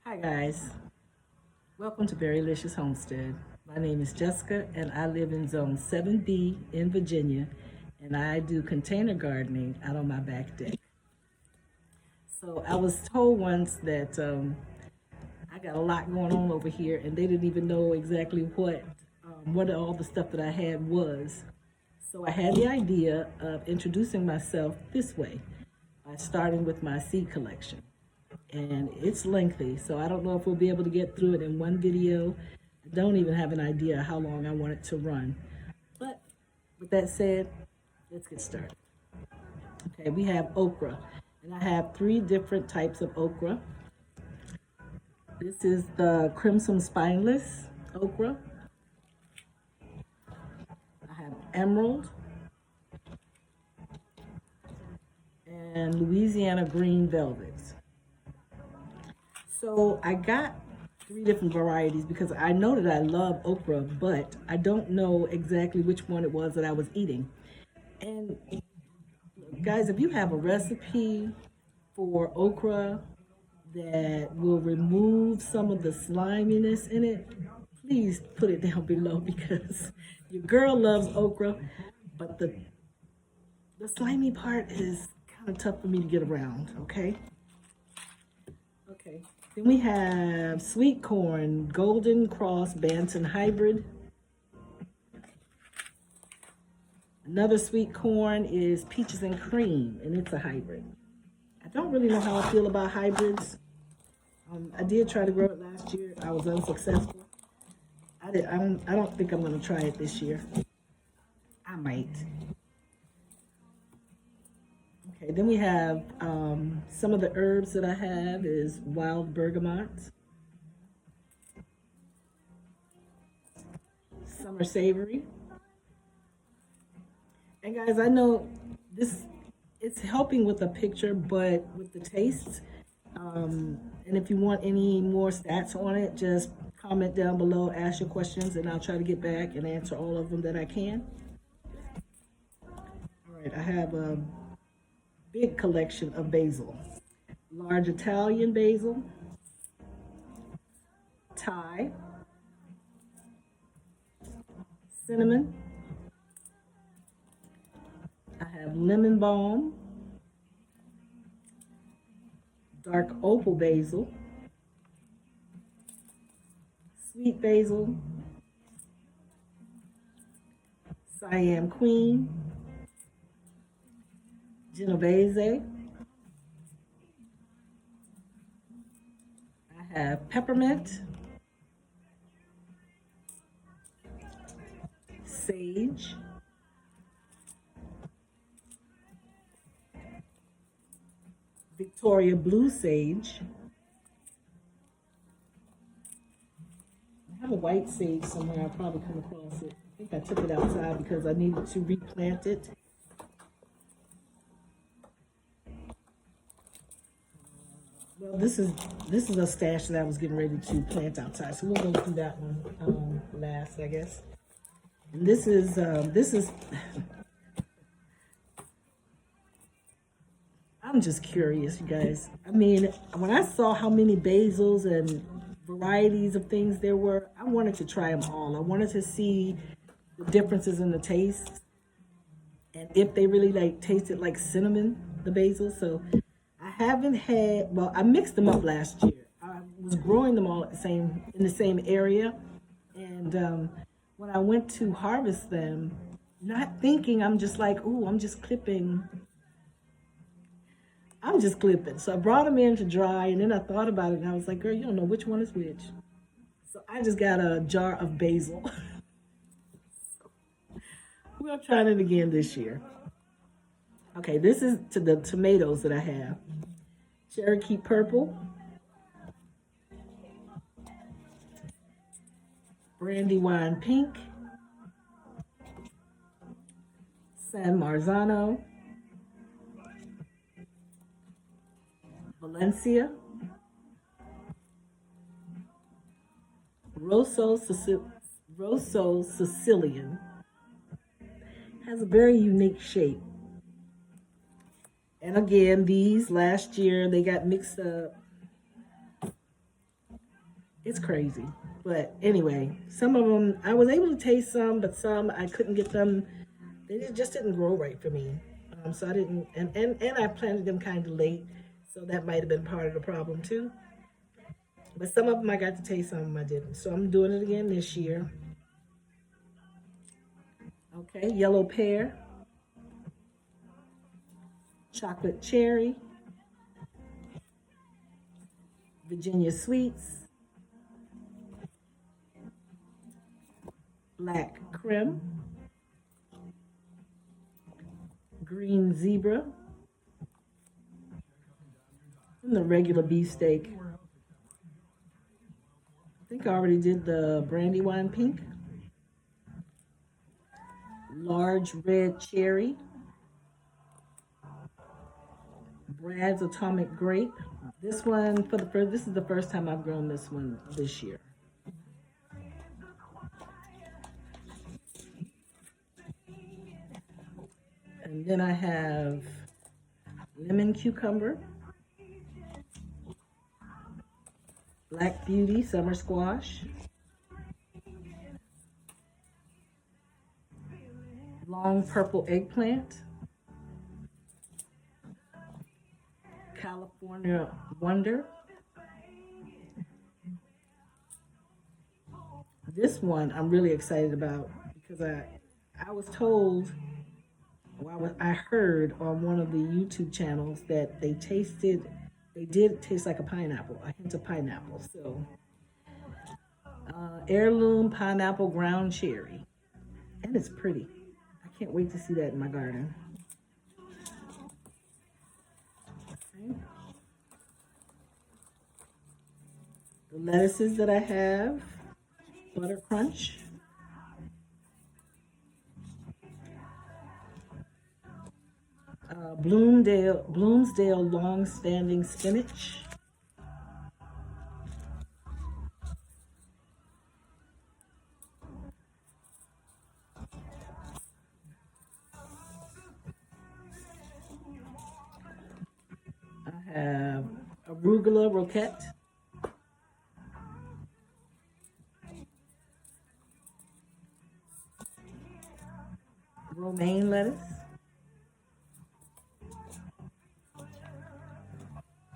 Hi guys, welcome to Berrylicious Homestead. My name is Jessica and I live in Zone 7B in Virginia and I do container gardening out on my back deck. So I was told once that I got a lot going on over here and they didn't even know exactly what all the stuff that I had was. So I had the idea of introducing myself this way by starting with my seed collection. And it's lengthy, so I don't know if we'll be able to get through it in one video. I don't even have an idea how long I want it to run. But with that said, let's get started. Okay, we have okra, and I have three different types of okra. This is the crimson spineless okra. I have emerald and Louisiana green velvets. So I got three different varieties because I know that I love okra, but I don't know exactly which one it was that I was eating. And guys, if you have a recipe for okra that will remove some of the sliminess in it, please put it down below because your girl loves okra, but the slimy part is kind of tough for me to get around, okay? Okay. Then we have sweet corn, Golden Cross Bantam hybrid. Another sweet corn is peaches and cream, and it's a hybrid. I don't really know how I feel about hybrids. I did try to grow it last year. I was unsuccessful. I don't think I'm going to try it this year. I might. Okay, then we have some of the herbs that I have is wild bergamot, summer savory. And guys, I know this it's helping with the picture, but with the taste. And if you want any more stats on it, just comment down below, ask your questions, and I'll try to get back and answer all of them that I can. All right, I have a big collection of basil. Large Italian basil, Thai, cinnamon. I have lemon balm, dark opal basil, sweet basil, Siam queen, Genovese. I have peppermint, sage, Victoria blue sage. I have a white sage somewhere. I'll probably come across it. I think I took it outside because I needed to replant it. Well, this is a stash that I was getting ready to plant outside, so we'll go through that one last, I guess. And this is I'm just curious, you guys. I mean, when I saw how many basils and varieties of things there were, I wanted to try them all. I wanted to see the differences in the taste and if they really like tasted like cinnamon, the basil. So I haven't had, well, I mixed them up last year. I was growing them all in the same area. And when I went to harvest them, not thinking, I'm just like, ooh, I'm just clipping. So I brought them in to dry, and then I thought about it, and I was like, girl, you don't know which one is which. So I just got a jar of basil. We're trying it again this year. Okay, this is to the tomatoes that I have. Cherokee purple, brandywine pink, San Marzano, Valencia, Rosso Sicilian. Has a very unique shape. And again, these last year they got mixed up It's crazy. But anyway, some of them, I was able to taste some, but some I couldn't get them. They just didn't grow right for me. So I didn't, and I planted them kind of late. So that might have been part of the problem too. But some of them I got to taste, some of them I didn't. So I'm doing it again this year. Okay, yellow pear, chocolate cherry, Virginia sweets, black creme, green zebra, and the regular beefsteak. I think I already did the Brandywine pink, large red cherry, Brad's atomic grape. This one this is the first time I've grown this one this year. And then I have lemon cucumber, black beauty summer squash, long purple eggplant, California wonder. This one I'm really excited about because I was told, well, I heard on one of the YouTube channels that they did taste like a pineapple, a hint of pineapple. So, heirloom pineapple ground cherry. And it's pretty. I can't wait to see that in my garden. Okay. The lettuces that I have, Butter Crunch, Bloomsdale long-standing spinach, I have arugula roquette, romaine lettuce,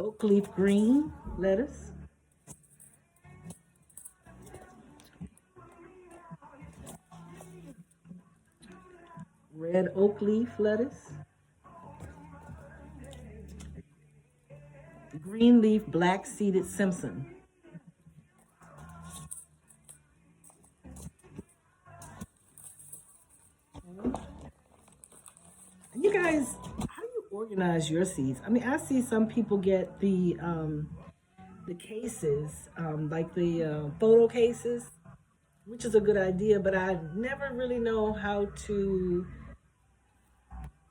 oak leaf green lettuce, red oak leaf lettuce, green leaf black seeded Simpson, and you guys, how do you organize your seeds? I mean, I see some people get the cases, like the photo cases, which is a good idea, but I never really know how to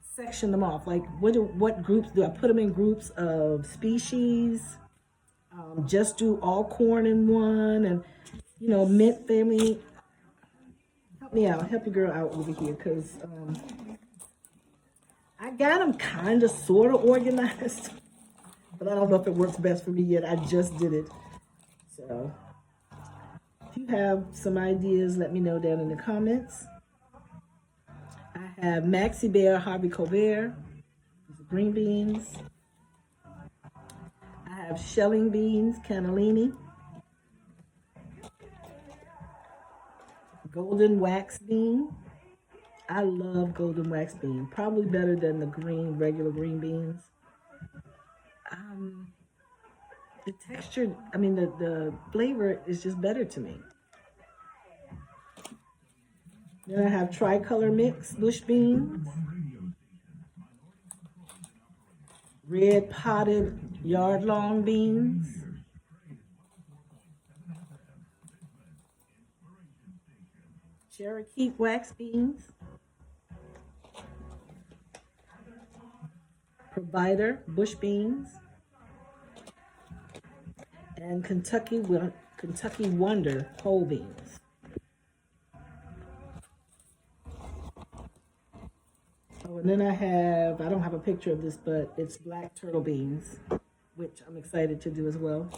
section them off. Like, what groups do I put them in? Groups of species? Just do all corn in one, and mint family. Help me out, help your girl out over here, because I got them kind of sort of organized, but I don't know if it works best for me yet. I just did it. So if you have some ideas, let me know down in the comments. I have Maxi Bear Harvey Colbert, green beans. I have shelling beans, cannellini. Golden wax bean. I love golden wax bean. Probably better than the regular green beans. The texture, I mean, the flavor is just better to me. Then I have tricolor mix, bush beans. Red potted yard long beans. Cherokee wax beans. Provider bush beans. And Kentucky Wonder whole beans. Oh, and then I don't have a picture of this, but it's black turtle beans, which I'm excited to do as well.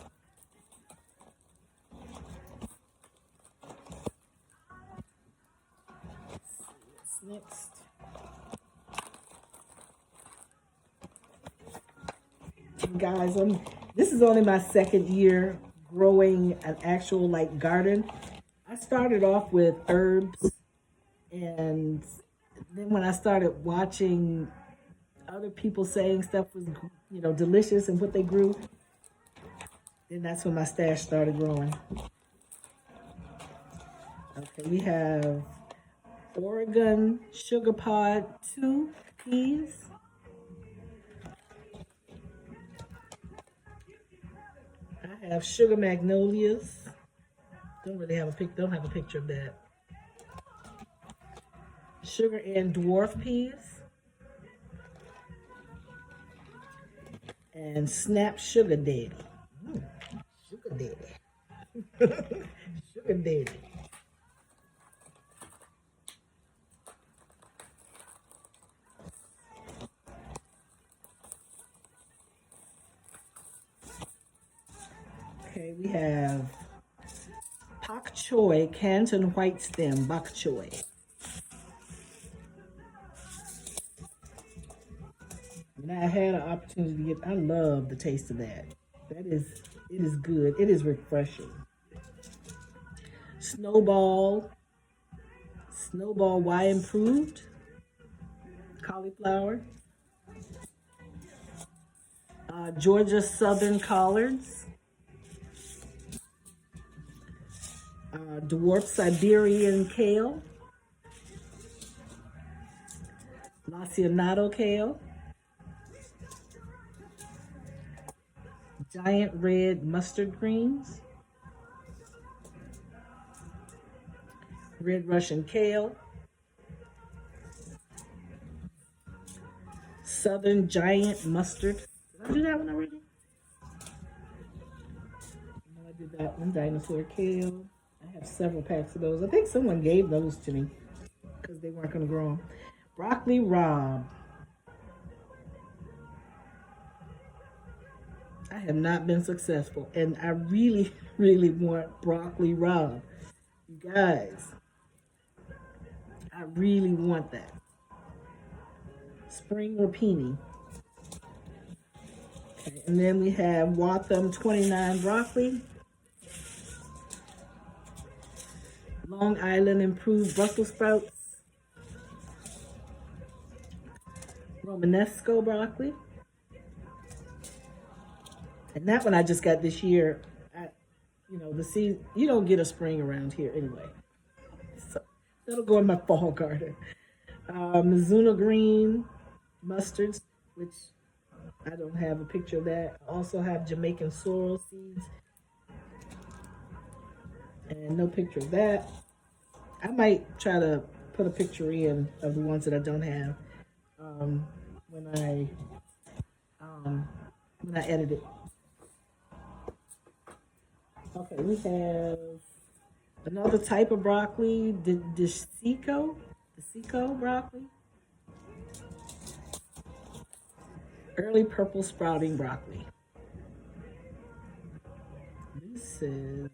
Next. Guys, this is only my second year growing an actual like garden. I started off with herbs, and then when I started watching other people saying stuff was, delicious and what they grew, then that's when my stash started growing. Okay, we have Oregon Sugar Pod 2 peas. I have Sugar Magnolias. Don't have a picture of that. Sugar and dwarf peas. And Snap Sugar Daddy. Sugar Daddy. Sugar Daddy. Okay, we have Pak Choi Canton White Stem Bok Choy. And I had an opportunity to I love the taste of that. It is good. It is refreshing. Snowball Y Improved cauliflower. Georgia Southern Collards. Dwarf Siberian Kale. Lacianato Kale. Giant Red Mustard Greens. Red Russian Kale. Southern Giant Mustard. Did I do that one already? No, I did that one. Dinosaur Kale. I have several packs of those. I think someone gave those to me because they weren't going to grow them. Broccoli Rabe. I have not been successful, and I really, really want Broccoli Rabe. You guys, I really want that. Spring Rapini. Okay, and then we have Watham 29 broccoli. Long Island Improved Brussels sprouts. Romanesco broccoli. And that one I just got this year. The season, you don't get a spring around here anyway. So that'll go in my fall garden. Mizuna green mustards, which I don't have a picture of that. I also have Jamaican sorrel seeds. And no picture of that. I might try to put a picture in of the ones that I don't have when I edit it. Okay, we have another type of broccoli, the Desico broccoli. Early purple sprouting broccoli. This is,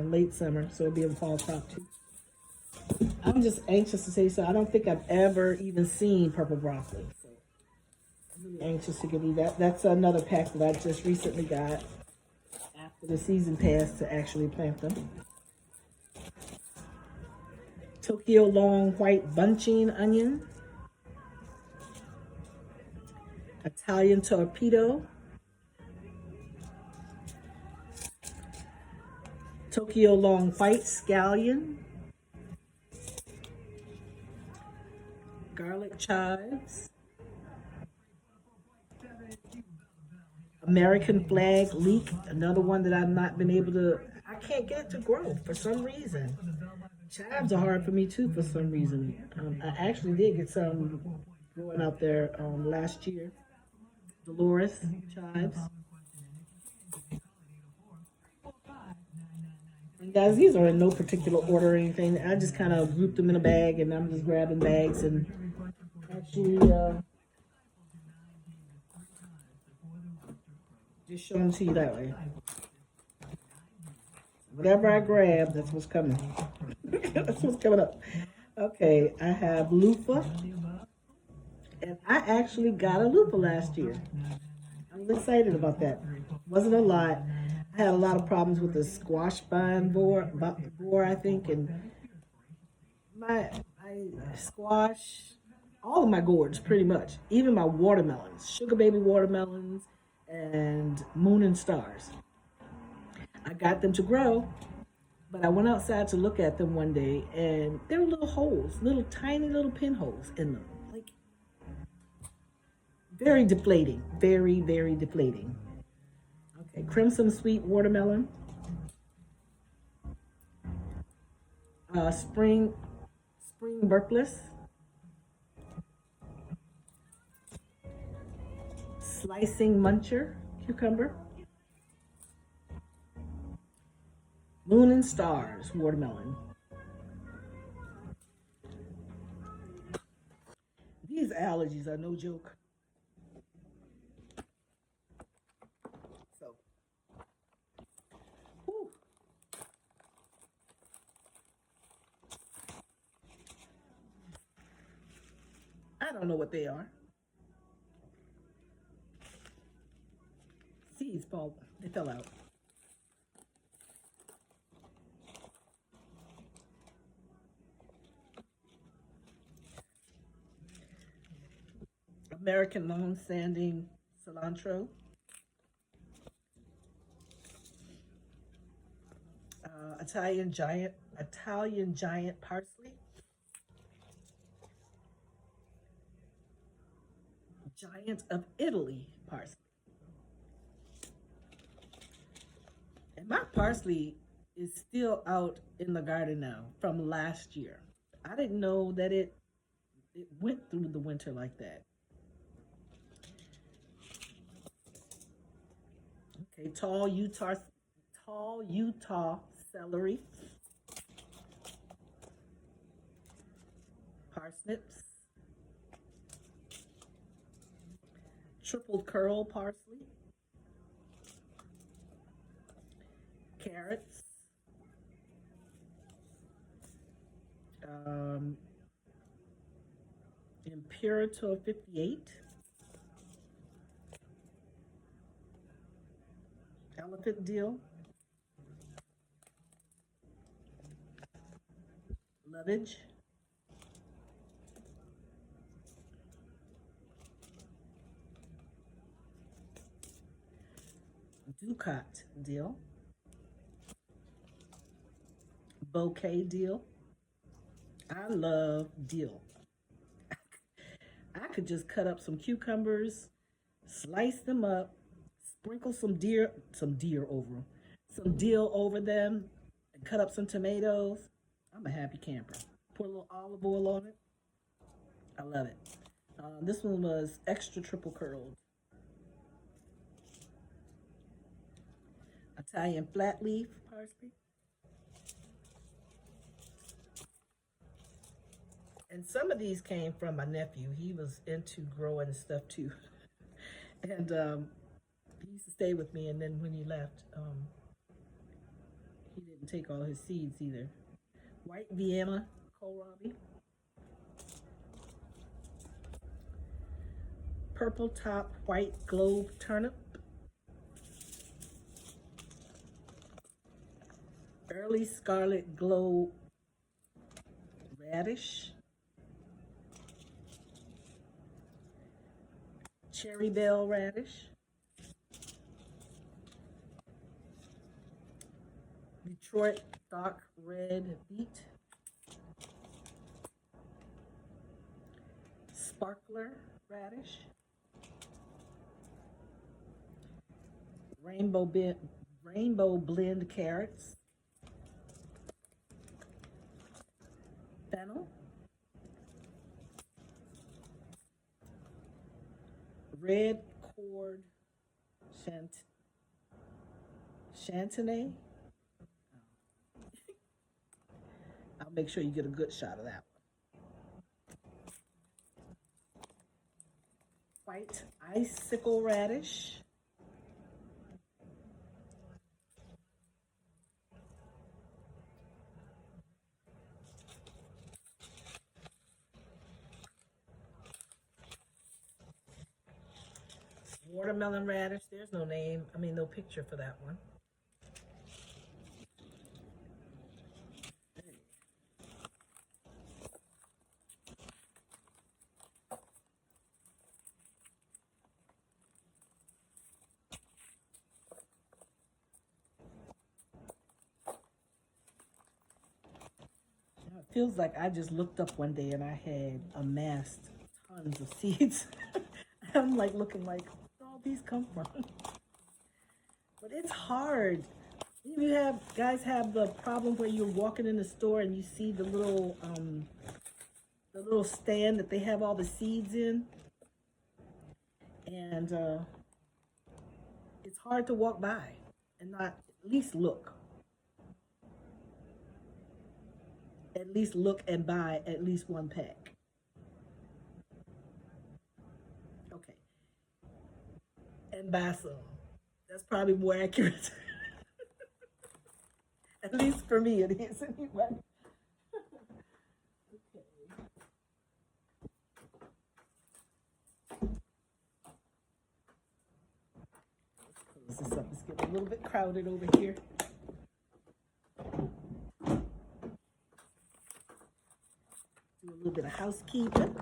late summer, so it'll be a fall crop too. I'm just anxious to say so. I don't think I've ever even seen purple broccoli. So I'm really anxious to get that. That's another pack that I just recently got after the season passed to actually plant them. Tokyo long white bunching onion. Italian torpedo. Tokyo long white scallion. Garlic chives. American flag leek, another one that I've not been able to, I can't get it to grow for some reason. Chives are hard for me too for some reason. I actually did get some growing out there last year. Dolores chives. And guys, these are in no particular order or anything. I just kind of grouped them in a bag, and I'm just grabbing bags and actually just show them to you that way. Whatever I grab, that's what's coming. That's what's coming up. Okay, I have loofah, and I actually got a loofah last year. I was excited about that. Wasn't a lot. I had a lot of problems with the squash vine boar, I think, and my squash, all of my gourds pretty much, even my watermelons, sugar baby watermelons, and moon and stars. I got them to grow, but I went outside to look at them one day, and there were little holes, little tiny little pinholes in them, like very deflating, very deflating. Okay, crimson sweet watermelon, spring burpless, slicing muncher cucumber, moon and stars watermelon. These allergies are no joke. So, whew, I don't know what they are. Seeds fall, they fell out. American long-standing cilantro, Italian giant parsley, giant of Italy parsley. And my parsley is still out in the garden now from last year. I didn't know that it went through the winter like that. Okay, tall Utah celery, parsnips, triple curl parsley, carrots, um, Imperator 58, elephant dill, lovage, Ducat dill, bouquet dill. I love dill. I could just cut up some cucumbers, slice them up, sprinkle some deer over them, some dill over them, and cut up some tomatoes. I'm a happy camper. Put a little olive oil on it. I love it. This one was extra triple curled. Italian flat leaf parsley. And some of these came from my nephew. He was into growing stuff too. And he used to stay with me. And then when he left, he didn't take all his seeds either. White Vienna kohlrabi. Purple top white globe turnip. Early scarlet globe radish. Cherry bell radish. Detroit dark red beet. Sparkler radish. Rainbow blend carrots. Fennel. Red cord chantenay. I'll make sure you get a good shot of that one. White icicle radish. Watermelon radish. There's no name. I mean, no picture for that one. It feels like I just looked up one day and I had amassed tons of seeds. I'm like looking like, where all these come from? But it's hard. You have guys have the problem where you're walking in the store and you see the little stand that they have all the seeds in, and it's hard to walk by and not at least look. At least look and buy at least one pack. Okay. And buy some. That's probably more accurate. At least for me, it is anyway. Okay. Let's close this up. It's getting a little bit crowded over here. Do a little bit of housekeeping.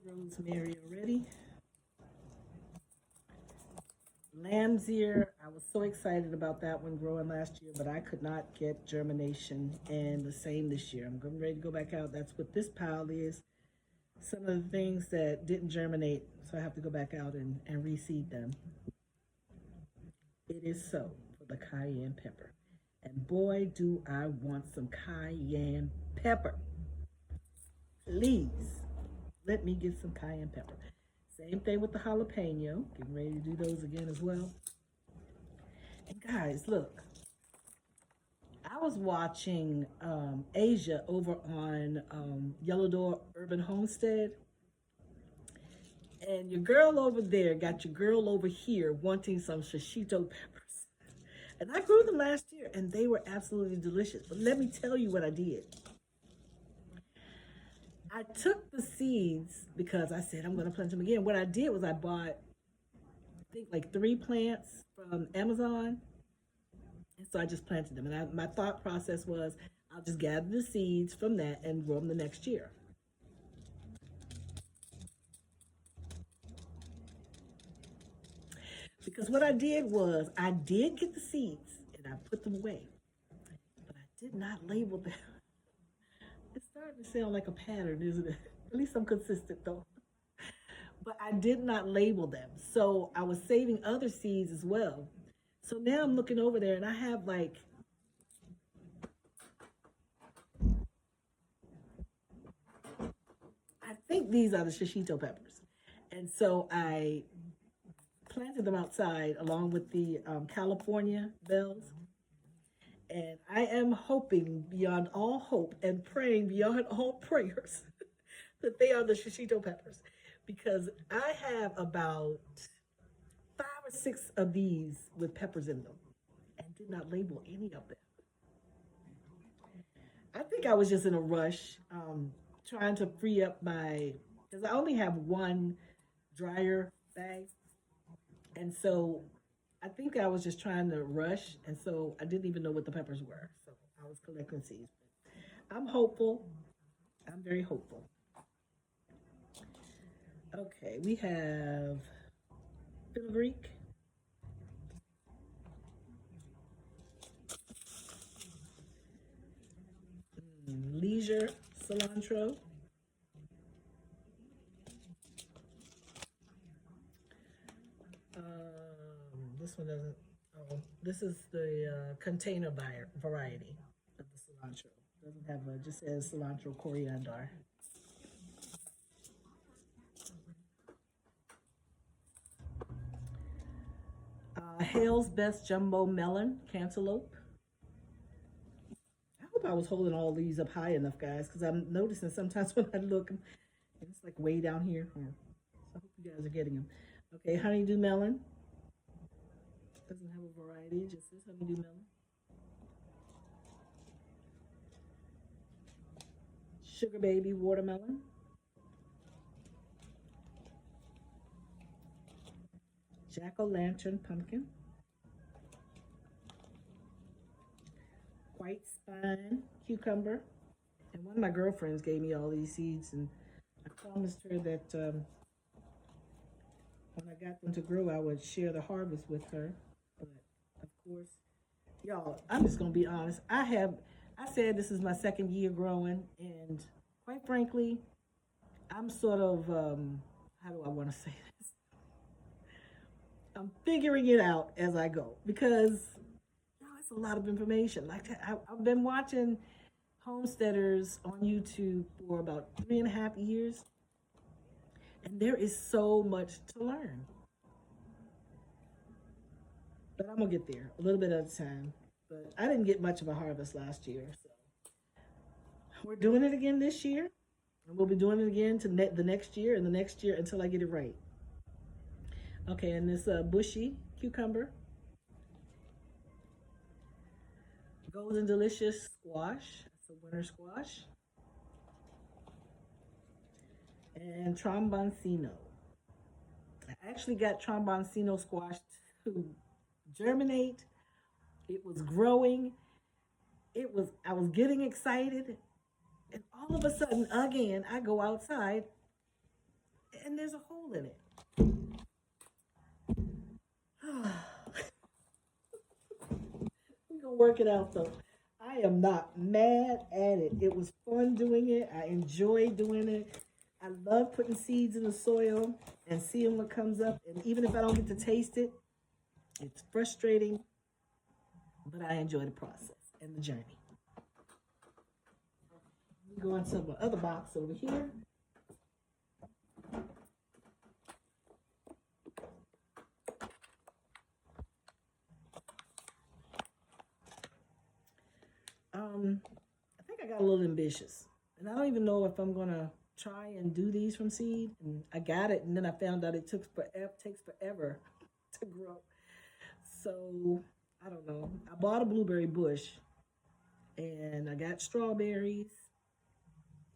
Rosemary already. Lamb's ear, I was so excited about that one growing last year, but I could not get germination, and the same this year. I'm getting ready to go back out. That's what this pile is. Some of the things that didn't germinate, so I have to go back out and reseed them. It is so for the cayenne pepper. And boy, do I want some cayenne pepper. Please. Let me get some cayenne pepper. Same thing with the jalapeno. Getting ready to do those again as well. And guys, look. I was watching Asia over on Yellow Door Urban Homestead. And your girl over there got your girl over here wanting some shishito peppers. And I grew them last year and they were absolutely delicious. But let me tell you what I did. I took the seeds because I said I'm going to plant them again. What I did was I bought, I think, like 3 plants from Amazon. And so I just planted them. And my thought process was I'll just gather the seeds from that and grow them the next year. Because what I did was I did get the seeds and I put them away. But I did not label them. It's starting to sound like a pattern, isn't it? At least I'm consistent though. But I did not label them. So I was saving other seeds as well. So now I'm looking over there and I have like I think these are the shishito peppers. And so I planted them outside along with the California bells. And I am hoping beyond all hope and praying beyond all prayers that they are the shishito peppers. Because I have about 5 or 6 of these with peppers in them and did not label any of them. I think I was just in a rush trying to free up my, because I only have one dryer bag. And so I think I was just trying to rush, and so I didn't even know what the peppers were. So I was collecting seeds. But I'm hopeful. I'm very hopeful. Okay, we have fenugreek. Leisure cilantro. This one doesn't. Oh, this is the container variety of the cilantro. Doesn't have a, just says cilantro coriander. Hale's Best Jumbo Melon Cantaloupe. I hope I was holding all these up high enough, guys, because I'm noticing sometimes when I look, it's like way down here. So I hope you guys are getting them. Okay, honeydew melon. Doesn't have a variety, it just says honeydew melon. Sugar Baby watermelon, jack-o'-lantern pumpkin, white spine cucumber. And one of my girlfriends gave me all these seeds, and I promised her that when I got them to grow, I would share the harvest with her. But of course, y'all, I'm just gonna be honest. I said this is my second year growing, and quite frankly, I'm sort of how do I want to say this? I'm figuring it out as I go because it's a lot of information. Like I've been watching homesteaders on YouTube for about 3.5 years, and there is so much to learn. But I'm gonna get there a little bit at a time. But I didn't get much of a harvest last year, so we're doing it again this year, and we'll be doing it again to the next year and the next year until I get it right. Okay, and this bushy cucumber, golden delicious squash. It's a winter squash, and tromboncino. I actually got tromboncino squash to germinate. It was growing. I was getting excited, and all of a sudden, again, I go outside, and there's a hole in it. We're gonna work it out though. I am not mad at it. It was fun doing it. I enjoy doing it. I love putting seeds in the soil and seeing what comes up. And even if I don't get to taste it, it's frustrating, but I enjoy the process and the journey. We go into the other box over here. I think I got a little ambitious, and I don't even know if I'm gonna try and do these from seed. And I got it, and then I found out it takes forever to grow. So I don't know. I bought a blueberry bush, and I got strawberries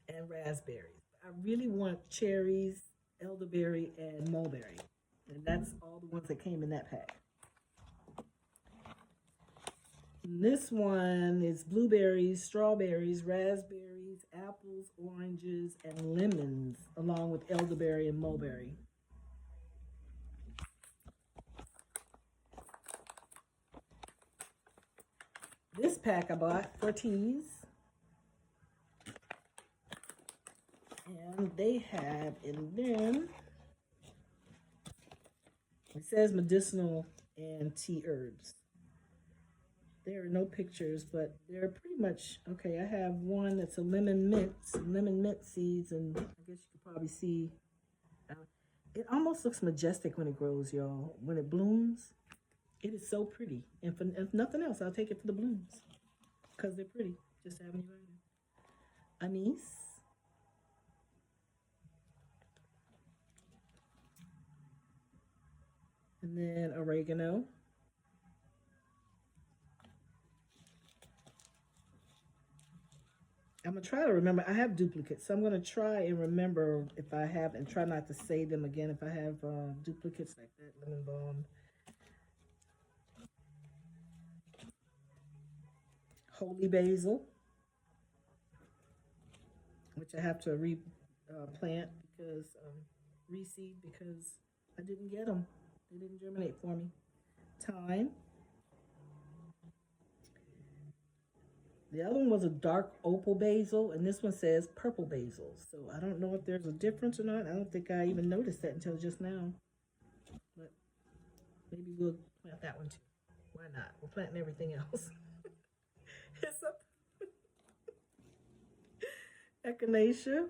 and raspberries. I really want cherries, elderberry, and mulberry, and that's all the ones that came in that pack. This one is blueberries, strawberries, raspberries, apples, oranges, and lemons, along with elderberry and mulberry. This pack I bought for teas, and they have in them, it says medicinal and tea herbs. There are no pictures, but they're pretty much okay. I have one that's a lemon mint seeds, and I guess you could probably see. Uh, it almost looks majestic when it grows, y'all. When it blooms, it is so pretty. And for if nothing else, I'll take it for the blooms because they're pretty. Just having you right. Anise, and then oregano. I'm gonna try to remember. I have duplicates, so I'm gonna try and remember if I have, and try not to say them again if I have duplicates like that. Lemon balm, holy basil, which I have to replant because reseed because I didn't get them. They didn't germinate for me. Thyme. The other one was a dark opal basil, and this one says purple basil. So I don't know if there's a difference or not. I don't think I even noticed that until just now. But maybe we'll plant that one too. Why not? We're planting everything else. It's a echinacea.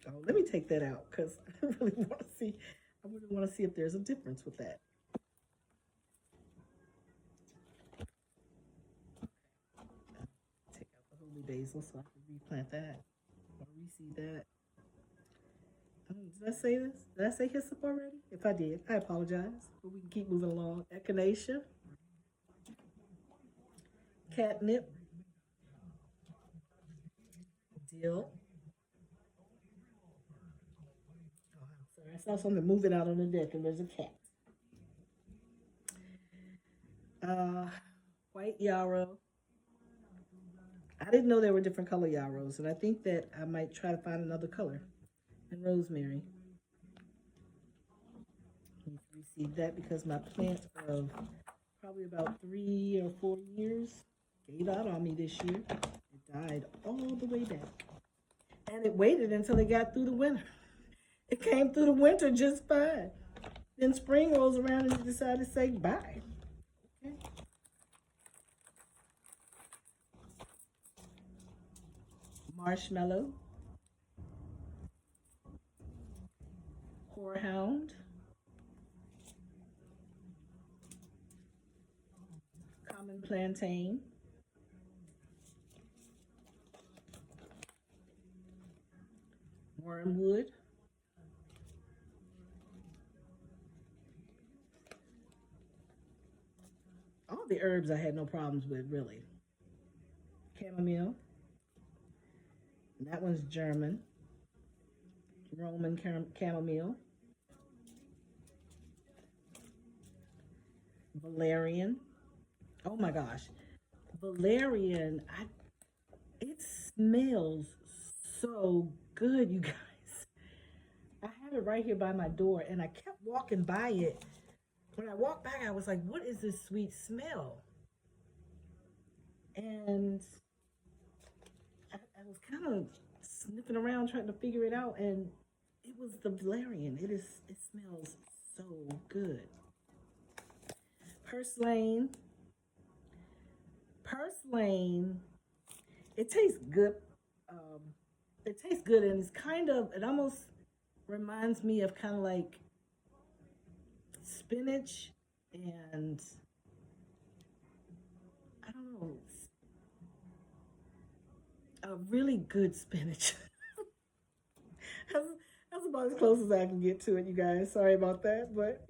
Oh, let me take that out because I really want to see. I really want to see if there's a difference with that. Take out the holy basil so I can replant that or reseed that. Did I say this? Did I say hyssop already? If I did, I apologize. But we can keep moving along. Echinacea, catnip, Brazil. Oh, I'm sorry. I saw something moving out on the deck, and there's a cat. Uh, White yarrow. I didn't know there were different color yarrows, and I think that I might try to find another color. And rosemary. I need to receive that because my plant of probably about 3 or 4 years gave out on me this year. It died all the way back. And it waited until it got through the winter. It came through the winter just fine. Then spring rolls around and it decided to say bye. Okay. Marshmallow. Horehound. Common plantain. Wormwood. All the herbs I had no problems with, really. Chamomile. And that one's German. Roman chamomile. Valerian. Oh my gosh. Valerian, it smells so good, you guys. I have it right here by my door, and I kept walking by it. When I walked back, I was like, what is this sweet smell? And I was kind of sniffing around trying to figure it out, and it was the valerian. It smells so good. Purslane. Purslane, it tastes good. It tastes good, and it almost reminds me of kind of like spinach and I don't know, a really good spinach. that's, that's about as close as I can get to it, you guys. Sorry about that, but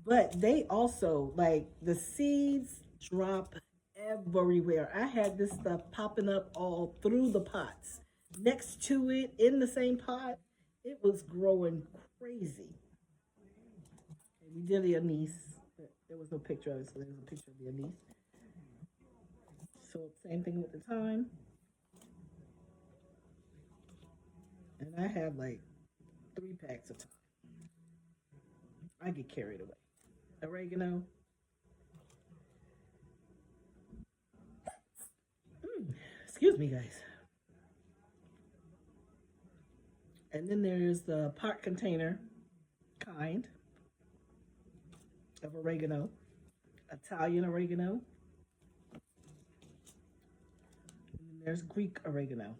But they also, like, the seeds drop everywhere. I had this stuff popping up all through the pots. Next to it, in the same pot, it was growing crazy. We did the anise, but there was no picture of it, so there was a picture of the anise. So same thing with the thyme. And I have like 3 packs of thyme. I get carried away. Oregano. Excuse me, guys. And then there's the pot container kind of oregano, Italian oregano. And then there's Greek oregano.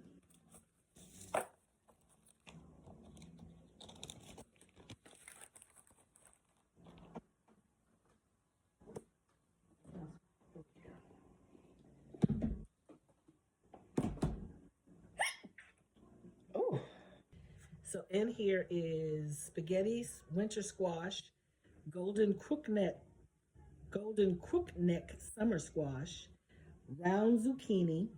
Oh, so in here is spaghetti, winter squash, golden crookneck, summer squash, round zucchini,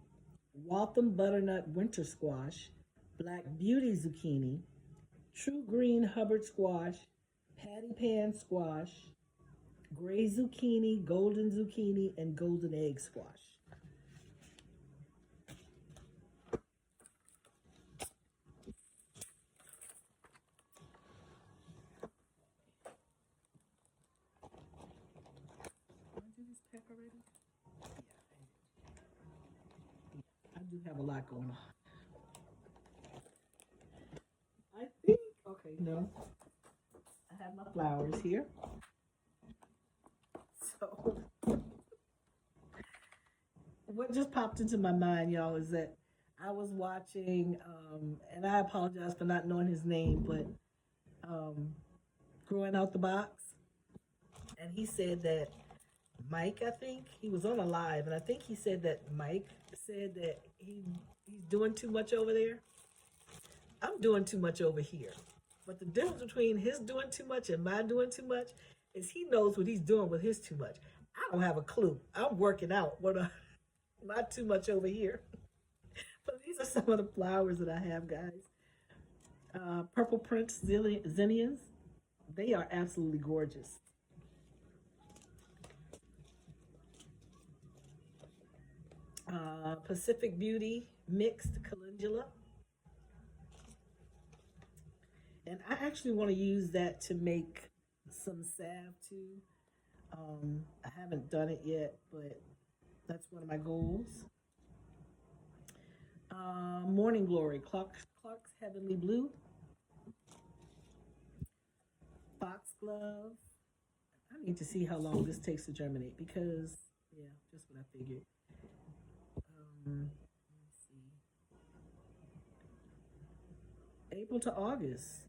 Waltham butternut winter squash, black beauty zucchini, true green Hubbard squash, patty pan squash, gray zucchini, and golden egg squash. I do have a lot going on. I think, okay, no. I have my flowers here. So, what just popped into my mind, y'all, is that I was watching, and I apologize for not knowing his name, but Growing Out the Box. And he said that Mike, I think, he was on a live, and I think he said that Mike said that he's doing too much over there. I'm doing too much over here. But the difference between his doing too much and my doing too much is he knows what he's doing with his too much. I don't have a clue. I'm working out what my too much over here. But these are some of the flowers that I have, guys. Purple Prince zinnias. They are absolutely gorgeous. Pacific Beauty mixed calendula. And I actually want to use that to make some salve too. I haven't done it yet, but that's one of my goals. Morning Glory, Clark's Heavenly Blue, Foxglove. I need to see how long this takes to germinate because, yeah, just what I figured. Let's see, April to August.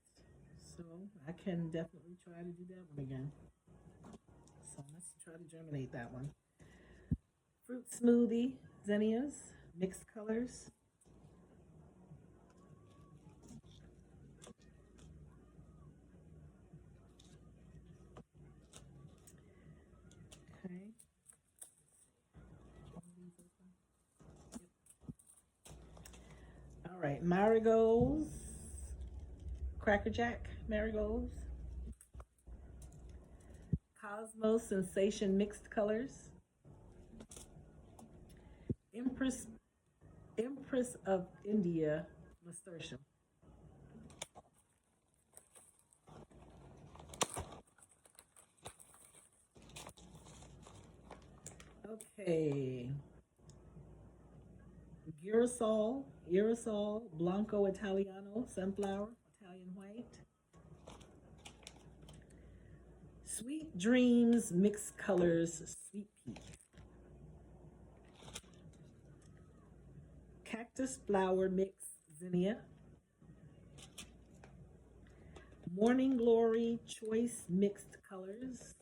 So I can definitely try to do that one again. So let's try to germinate that one. Fruit smoothie, zinnias, mixed colors. Okay. All right, marigolds, Cracker Jack marigolds, Cosmos Sensation mixed colors, Empress Empress of India nasturtium. Okay, Girasol Blanco Italiano sunflower, Italian white, Sweet Dreams mixed colors, sweet pea, Cactus flower mix, zinnia, Morning Glory choice mixed colors,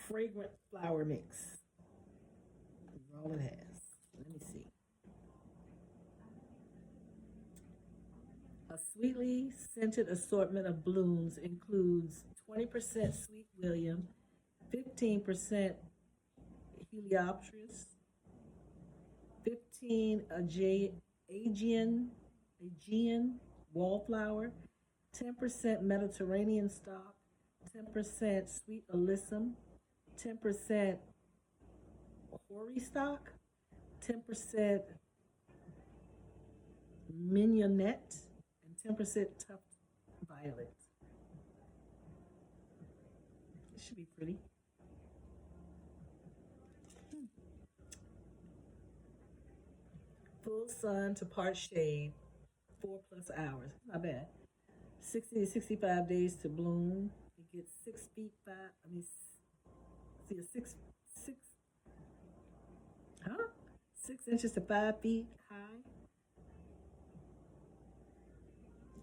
fragrant flower mix. That's all it has. Let me see. A sweetly scented assortment of blooms includes 20% Sweet William, 15% Heliopteris, 15 Aegean wallflower, 10% Mediterranean stock, 10% Sweet Alyssum, 10% Hoary stock, 10% Mignonette, and 10% Tuft Violet. It should be pretty. Full sun to part shade, 4+ hours. Not bad. 60 to 65 days to bloom. It gets 6 feet 5. I mean, see a six, huh? 6 inches to 5 feet high.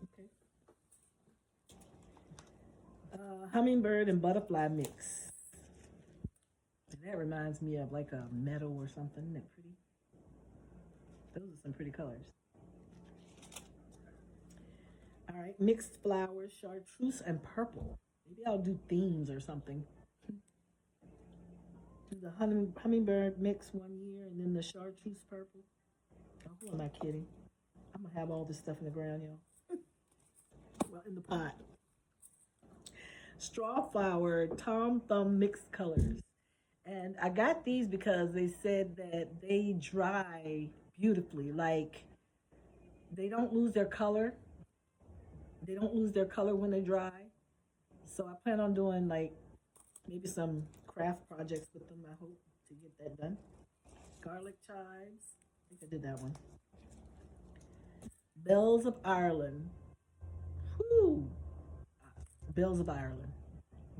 Okay. Hummingbird and butterfly mix. And that reminds me of like a meadow or something. Isn't that pretty? Those are some pretty colors. All right, mixed flowers, chartreuse and purple. Maybe I'll do themes or something. Do the hummingbird mix one year and then the chartreuse purple. Oh, who am I kidding? I'm gonna have all this stuff in the ground, y'all. Well, in the pot. Straw flower, Tom Thumb mixed colors. And I got these because they said that they dry beautifully. Like they don't lose their color. They don't lose their color when they dry. So I plan on doing like maybe some craft projects with them. I hope to get that done. Garlic chives. I think I did that one. Bells of Ireland. Whoo! Bells of Ireland.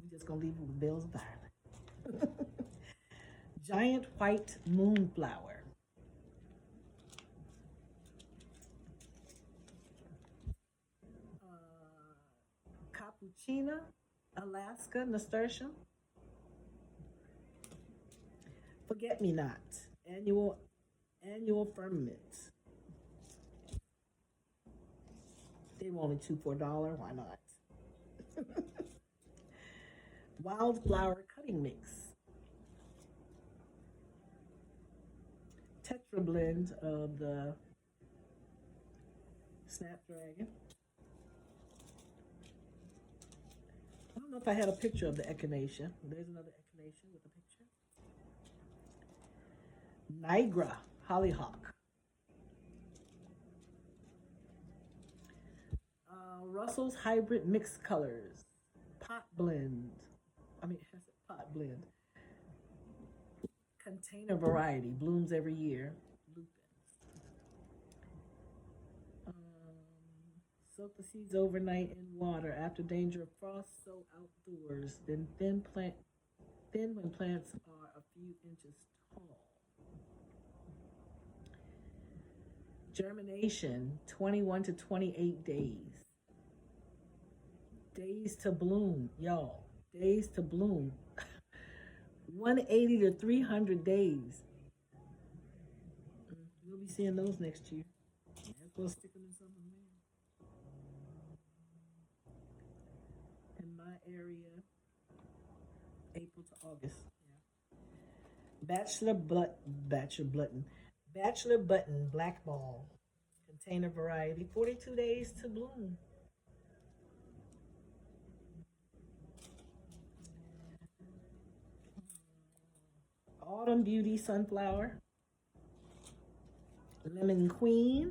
We're just gonna leave it with Bells of Ireland. Giant white moonflower. Capuchina, Alaska nasturtium. Forget me not. Annual firmament. They were only two for $1. Why not? Wildflower cutting mix. extra blend of the Snapdragon. I don't know if I had a picture of the echinacea. There's another echinacea with a picture. Niagara hollyhock. Russell's hybrid mixed colors. Pot blend. I said pot blend. Container variety. Blooms every year. Lupin. Um, Soak the seeds overnight in water. After danger of frost, sow outdoors. Then thin when plants are a few inches tall. Germination 21 to 28 days. Days to bloom, y'all. Days to bloom. 180 to 300 days. We'll be seeing those next year. That's gonna stick them in something there. In my area, April to August. Yeah. Bachelor button black ball. Container variety. 42 days to bloom. Autumn Beauty sunflower. Lemon Queen.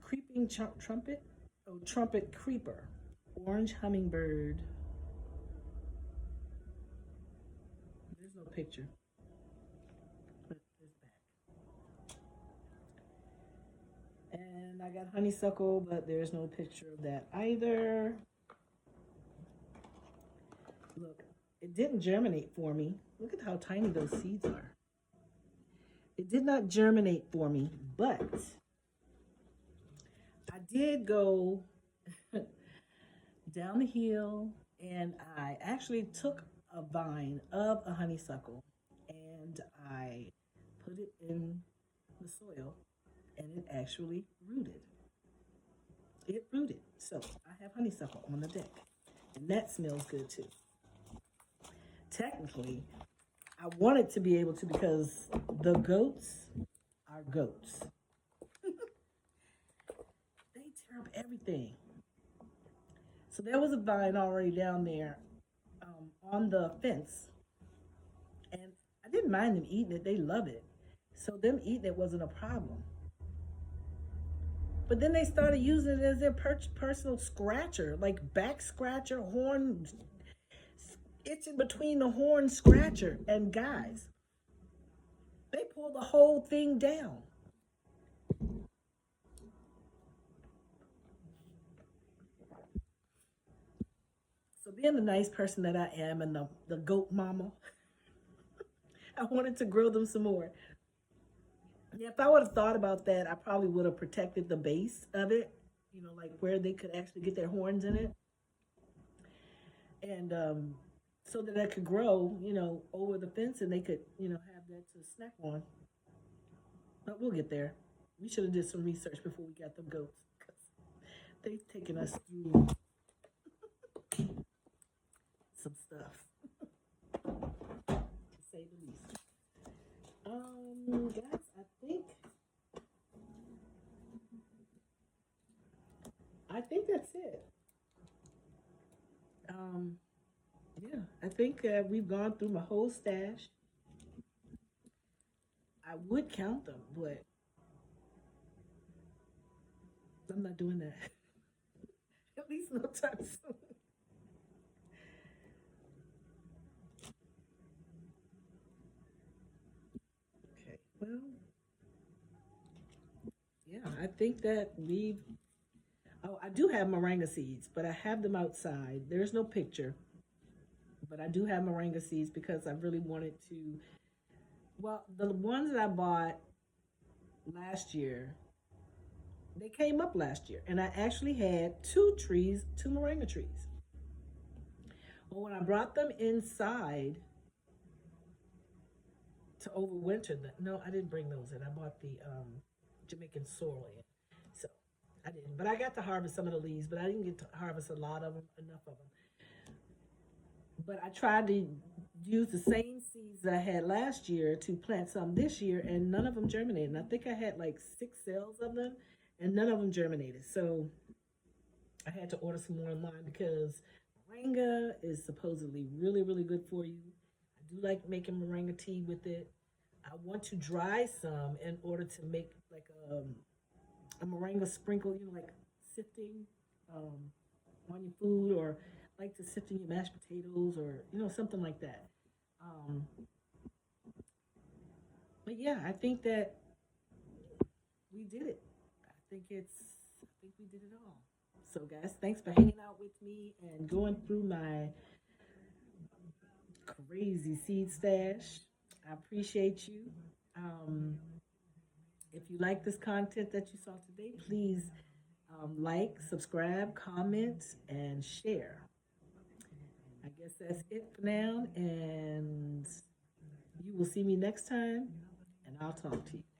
Creeping trumpet. Oh, trumpet creeper. Orange hummingbird. There's no picture. But there's back. And I got honeysuckle, but there's no picture of that either. Look, it didn't germinate for me. Look at how tiny those seeds are. It did not germinate for me, but I did go down the hill and I actually took a vine of a honeysuckle and I put it in the soil and it actually rooted. It rooted. So I have honeysuckle on the deck and that smells good too. Technically, I wanted to be able to because the goats are goats. They tear up everything. So there was a vine already down there on the fence. And I didn't mind them eating it. They love it. So them eating it wasn't a problem. But then they started using it as their personal scratcher, like back scratcher, horn, itching between the horn scratcher. And guys, they pulled the whole thing down. So being the nice person that I am and the goat mama, I wanted to grill them some more. Yeah, if I would have thought about that, I probably would have protected the base of it, like where they could actually get their horns in it. And so that it could grow, over the fence and they could, have that to snack on. But we'll get there. We should have did some research before we got them goats because they've taken us through some stuff, to say the least. Guys, I think that's it. Um, yeah, I think we've gone through my whole stash. I would count them, but I'm not doing that. At least no time soon. Okay, well, yeah, I think that we've. Oh, I do have moringa seeds, but I have them outside. There's no picture, but I do have moringa seeds because I really wanted to. Well, the ones that I bought last year, they came up last year, and I actually had two moringa trees. Well, when I brought them inside to overwinter them, no, I didn't bring those in. I bought the Jamaican sorrel in. So I didn't, but I got to harvest some of the leaves, but I didn't get to harvest a lot of them, enough of them. But I tried to use the same seeds I had last year to plant some this year, and none of them germinated. And I think I had like 6 cells of them, and none of them germinated. So I had to order some more online because moringa is supposedly really, really good for you. I do like making moringa tea with it. I want to dry some in order to make like a moringa sprinkle, like sifting um, on your food, or like to sift in your mashed potatoes, or something like that. Um, but yeah, I think that we did it. I think we did it all. So guys, thanks for hanging out with me and going through my crazy seed stash. I appreciate you. Um, if you like this content that you saw today, please like, subscribe, comment, and share. I guess that's it for now, and you will see me next time, and I'll talk to you.